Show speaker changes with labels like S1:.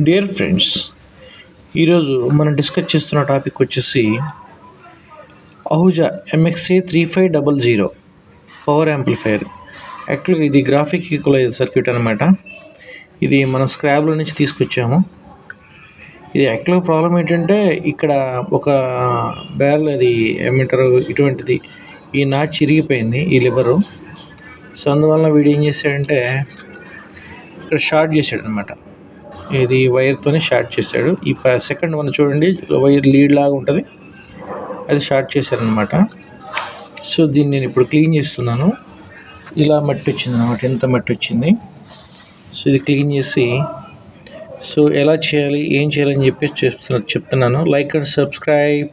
S1: Dear friends, ఈరోజు మనం discuss చేస్తున్న టాపిక్ వచ్చేసి అహూజా MXA 3500 పవర్ యాంప్లిఫైయర్. యాక్చువల్గా ఇది గ్రాఫిక్ ఈక్వలైజర్ సర్క్యూట్ అనమాట. ఇది మనం స్క్రాబ్లో నుంచి తీసుకొచ్చాము. ఇది యాక్చువల్గా ప్రాబ్లం ఏంటంటే ఇక్కడ ఒక బ్యారల్ అది ఏమంటారు ఇటువంటిది ఈ నాచ్ చిరిగిపోయింది, ఈ లివరు. సో అందువల్ల వీడు ఏం చేశాడంటే ఇక్కడ షార్ట్ చేశాడు అనమాట. ఇది వైర్తోనే షార్ట్ చేశాడు. ఈ సెకండ్ వన్ చూడండి, వైర్ లీడ్ లాగా ఉంటుంది, అది షార్ట్ చేశారనమాట. సో దీన్ని నేను ఇప్పుడు క్లీన్ చేస్తున్నాను. ఇలా మట్టి వచ్చింది అనమాట, ఎంత మట్టి వచ్చింది. సో ఇది క్లీన్ చేసి సో ఎలా చేయాలి, ఏం చేయాలని చెప్పి చెప్తున్నాను. Like and subscribe.